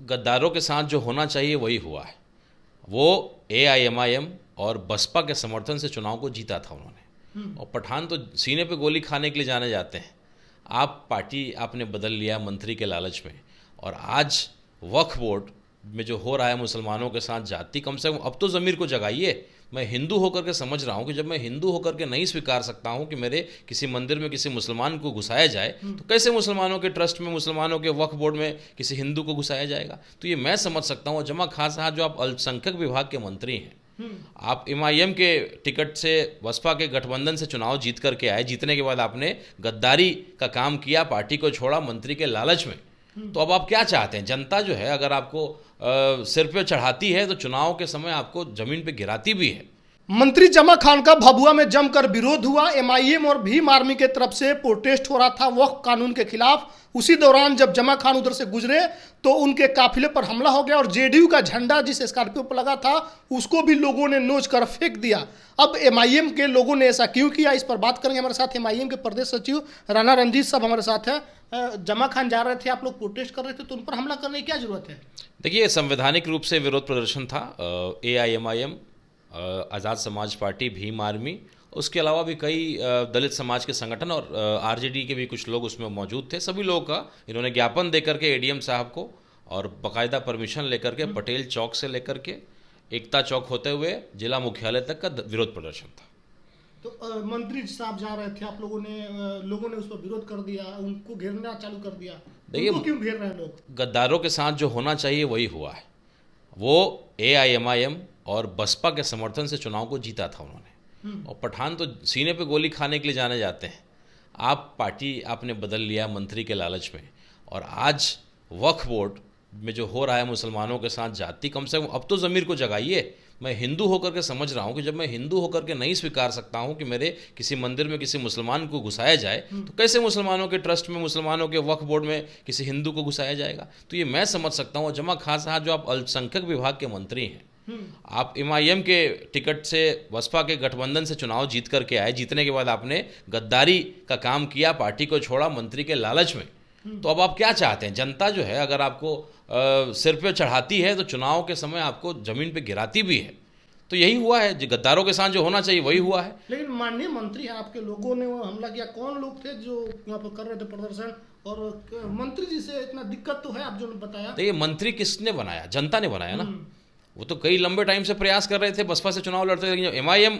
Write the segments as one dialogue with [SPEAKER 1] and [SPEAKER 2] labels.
[SPEAKER 1] गद्दारों के साथ जो होना चाहिए वही हुआ है। वो AIMIM और बसपा के समर्थन से चुनाव को जीता था उन्होंने। और पठान तो सीने पे गोली खाने के लिए जाने जाते हैं। आप पार्टी आपने बदल लिया मंत्री के लालच में, और आज वक्फ बोर्ड में जो हो रहा है मुसलमानों के साथ जाति, कम से कम अब तो ज़मीर को जगाइए। मैं हिंदू होकर के समझ रहा हूँ कि जब मैं हिंदू होकर के नहीं स्वीकार सकता हूँ कि मेरे किसी मंदिर में किसी मुसलमान को घुसाया जाए, तो कैसे मुसलमानों के ट्रस्ट में, मुसलमानों के वक्फ बोर्ड में किसी हिंदू को घुसाया जाएगा। तो ये मैं समझ सकता हूँ। जमा खान साहब जो आप अल्पसंख्यक विभाग के मंत्री हैं, आप MIM के टिकट से बसपा के गठबंधन से चुनाव जीत करके आए। जीतने के बाद आपने गद्दारी का काम किया, पार्टी को छोड़ा मंत्री के लालच में। तो अब आप क्या चाहते हैं? जनता जो है अगर आपको सिर पे चढ़ाती है तो चुनाव के समय आपको जमीन पे गिराती भी है।
[SPEAKER 2] मंत्री जमा खान का भभुआ में जमकर विरोध हुआ। MIM और भीम आर्मी के तरफ से प्रोटेस्ट हो रहा था वक्फ कानून के खिलाफ। उसी दौरान जब जमा खान उधर से गुजरे तो उनके काफिले पर हमला हो गया और JDU का झंडा जिस स्कॉर्पियो पर लगा था उसको भी लोगों ने नोच कर फेंक दिया। अब MIM के लोगों ने ऐसा क्यों किया, इस पर बात करेंगे। हमारे साथ MIM के प्रदेश सचिव राणा रंजीत साहब हमारे साथ हैं। जमा खान जा रहे थे, आप लोग प्रोटेस्ट कर रहे थे, तो उन पर हमला करने की क्या जरूरत है?
[SPEAKER 1] देखिए, संवैधानिक रूप से विरोध प्रदर्शन था। AIMIM, आज़ाद समाज पार्टी, भीम आर्मी, उसके अलावा भी कई दलित समाज के संगठन और RJD के भी कुछ लोग उसमें मौजूद थे। सभी लोगों का इन्होंने ज्ञापन दे करके ADM साहब को और बाकायदा परमिशन लेकर के पटेल चौक से लेकर के एकता चौक होते हुए जिला मुख्यालय तक का विरोध प्रदर्शन था।
[SPEAKER 2] तो मंत्री साहब जा रहे थे, आप लोगों ने उस पर विरोध कर दिया, उनको घेरना चालू कर दिया।
[SPEAKER 1] देखिए,
[SPEAKER 2] क्यों घेर रहे हैं लोग?
[SPEAKER 1] गद्दारों के साथ जो होना चाहिए वही हुआ है। वो AIMIM और बसपा के समर्थन से चुनाव को जीता था उन्होंने। और पठान तो सीने पे गोली खाने के लिए जाने जाते हैं। आप पार्टी आपने बदल लिया मंत्री के लालच में, और आज वक्फ बोर्ड में जो हो रहा है मुसलमानों के साथ जाति, कम से कम अब तो ज़मीर को जगाइए। मैं हिंदू होकर के समझ रहा हूँ कि जब मैं हिंदू होकर के नहीं स्वीकार सकता हूँ कि मेरे किसी मंदिर में किसी मुसलमान को घुसाया जाए, तो कैसे मुसलमानों के ट्रस्ट में, मुसलमानों के वक्फ बोर्ड में किसी हिंदू को घुसाया जाएगा। तो ये मैं समझ सकता हूँ। जमा खान साहब जो आप अल्पसंख्यक विभाग के मंत्री हैं, आप MIM के टिकट से बसपा के गठबंधन से चुनाव जीत करके आए। जीतने के बाद आपने गद्दारी का काम किया, पार्टी को छोड़ा मंत्री के लालच में। तो अब आप क्या चाहते हैं? जनता जो है अगर आपको सिर पे चढ़ाती है तो चुनाव के समय आपको जमीन पे गिराती भी है। तो यही हुआ है, जो गद्दारों के साथ जो होना चाहिए वही हुआ है।
[SPEAKER 2] लेकिन माननीय मंत्री हैं आपके, लोगों ने वो हमला किया, कौन लोग थे जो यहाँ पर कर रहे थे प्रदर्शन? और मंत्री जी से इतना दिक्कत तो है, आप जो बताया।
[SPEAKER 1] तो ये मंत्री किसने बनाया? जनता ने बनाया ना। वो तो कई लंबे टाइम से प्रयास कर रहे थे, बसपा से चुनाव लड़ते थे। लेकिन जब MIM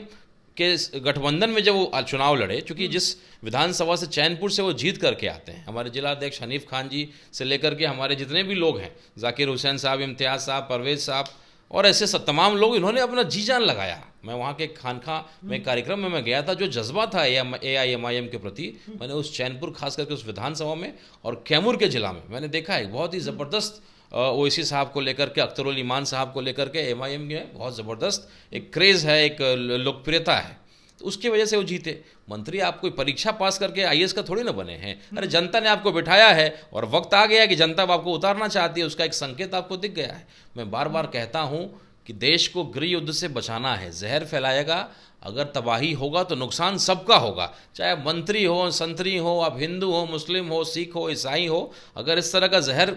[SPEAKER 1] के गठबंधन में जब वो चुनाव लड़े, चूँकि जिस विधानसभा से चैनपुर से वो जीत करके आते हैं, हमारे जिला अध्यक्ष हनीफ खान जी से लेकर के हमारे जितने भी लोग हैं, जाकिर हुसैन साहब, इम्तियाज़ साहब, परवेज साहब और ऐसे तमाम लोग, इन्होंने अपना जी जान लगाया। मैं वहाँ के खानखा में कार्यक्रम में मैं गया था, जो जज्बा था AIMIM के प्रति, मैंने उस चैनपुर खास करके उस विधानसभा में और कैमूर के जिला में मैंने देखा है। बहुत ही ज़बरदस्त ओवैसी साहब को लेकर के, अख्तरुल ईमान साहब को लेकर के MIM में बहुत ज़बरदस्त एक क्रेज़ है, एक लोकप्रियता है। तो उसकी वजह से वो जीते। मंत्री आप कोई परीक्षा पास करके IAS का थोड़ी ना बने हैं। अरे जनता ने आपको बिठाया है और वक्त आ गया कि जनता आपको उतारना चाहती है, उसका एक संकेत आपको दिख गया है। मैं बार बार कहता हूँ कि देश को गृह युद्ध से बचाना है। जहर फैलाएगा, अगर तबाही होगा तो नुकसान सबका होगा, चाहे मंत्री हो, संतरी हो, आप हिंदू हो, मुस्लिम हो, सिख हो, ईसाई हो। अगर इस तरह का जहर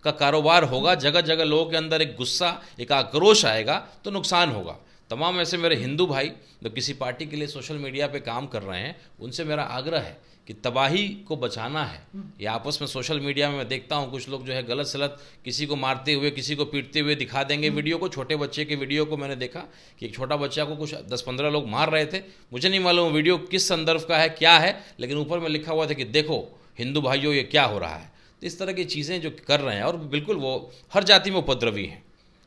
[SPEAKER 1] का कारोबार होगा, जगह जगह लोगों के अंदर एक गुस्सा, एक आक्रोश आएगा, तो नुकसान होगा। तमाम ऐसे मेरे हिंदू भाई जो किसी पार्टी के लिए सोशल मीडिया पे काम कर रहे हैं, उनसे मेरा आग्रह है कि तबाही को बचाना है। ये आपस में सोशल मीडिया में मैं देखता हूँ कुछ लोग जो है गलत सलत किसी को मारते हुए, किसी को पीटते हुए दिखा देंगे वीडियो को। छोटे बच्चे के वीडियो को मैंने देखा कि एक छोटा बच्चा को कुछ 10-15 लोग मार रहे थे। मुझे नहीं मालूम वीडियो किस संदर्भ का है, क्या है, लेकिन ऊपर में लिखा हुआ था कि देखो हिंदू भाइयों ये क्या हो रहा है। तो इस तरह की चीज़ें जो कर रहे हैं, और बिल्कुल वो हर जाति में उपद्रवी हैं।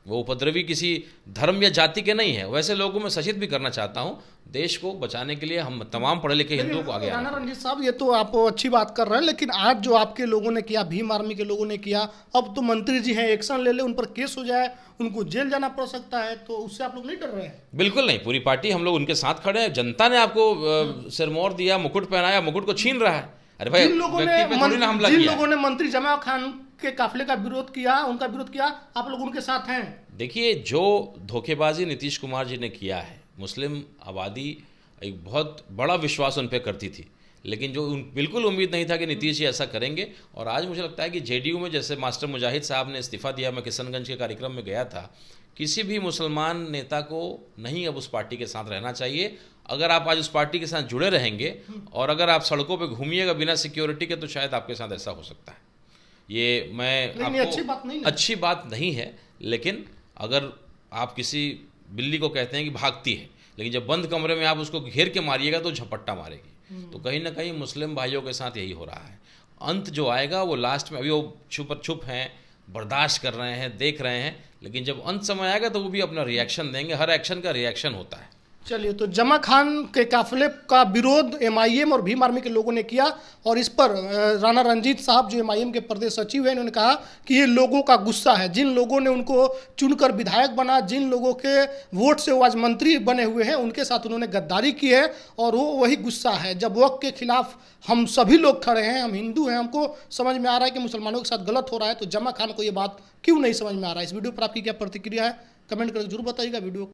[SPEAKER 1] वो उपद्रवी किसी धर्म या जाति के नहीं है। वैसे लोगों में सचेत भी करना चाहता हूँ। देश को बचाने के लिए हम तमाम पढ़े लिखे हिंदुओं को आगे आना।
[SPEAKER 2] राणा रंजीत साहब, ये तो आप अच्छी बात कर रहे हैं, लेकिन आज जो आपके लोगों ने किया, भीम आर्मी के लोगों ने किया, अब तो मंत्री जी हैं, एक्शन ले ले, उन पर केस हो जाए, उनको जेल जाना पड़ सकता है, तो उससे आप लोग नहीं डर रहे हैं?
[SPEAKER 1] बिल्कुल नहीं, पूरी पार्टी हम लोग उनके साथ खड़े हैं। जनता ने आपको सिरमौर दिया, मुकुट पहनाया, मुकुट को छीन रहा है। अरे भाई,
[SPEAKER 2] जिन लोगों ने मंत्री जमा खान के काफिले का विरोध किया, उनका विरोध किया, आप लोग उनके साथ हैं?
[SPEAKER 1] देखिए, जो धोखेबाजी नीतीश कुमार जी ने किया है, मुस्लिम आबादी एक बहुत बड़ा विश्वास उन पर करती थी, लेकिन जो बिल्कुल उम्मीद नहीं था कि नीतीश जी ऐसा करेंगे। और आज मुझे लगता है कि जेडीयू में जैसे मास्टर मुजाहिद साहब ने इस्तीफा दिया, मैं किशनगंज के कार्यक्रम में गया था, किसी भी मुसलमान नेता को नहीं अब उस पार्टी के साथ रहना चाहिए। अगर आप आज उस पार्टी के साथ जुड़े रहेंगे और अगर आप सड़कों पे घूमिएगा बिना सिक्योरिटी के, तो शायद आपके साथ ऐसा हो सकता है। ये मैं आपको अच्छी बात नहीं है, लेकिन अगर आप किसी बिल्ली को कहते हैं कि भागती है, लेकिन जब बंद कमरे में आप उसको घेर के मारिएगा तो झपट्टा मारेगी। तो कहीं ना कहीं मुस्लिम भाइयों के साथ यही हो रहा है। अंत जो आएगा वो लास्ट में, अभी वो छुप हैं, बर्दाश्त कर रहे हैं, देख रहे हैं, लेकिन जब अंत समय आएगा तो वो भी अपना रिएक्शन देंगे। हर एक्शन का रिएक्शन होता है।
[SPEAKER 2] चलिए, तो जमा खान के काफिले का विरोध एमआईएम और भीम आर्मी के लोगों ने किया और इस पर राणा रंजीत साहब जो एमआईएम के प्रदेश सचिव हैं, इन्होंने कहा कि ये लोगों का गुस्सा है। जिन लोगों ने उनको चुनकर विधायक बना, जिन लोगों के वोट से वो आज मंत्री बने हुए हैं, उनके साथ उन्होंने गद्दारी की है और वो वही गुस्सा है। जब वक्त के खिलाफ हम सभी लोग खड़े हैं, हम हिंदू हैं, हमको समझ में आ रहा है कि मुसलमानों के साथ गलत हो रहा है, तो जमा खान को ये बात क्यों नहीं समझ में आ रहा है। इस वीडियो पर आपकी क्या प्रतिक्रिया है, कमेंट करके जरूर बताइएगा। वीडियो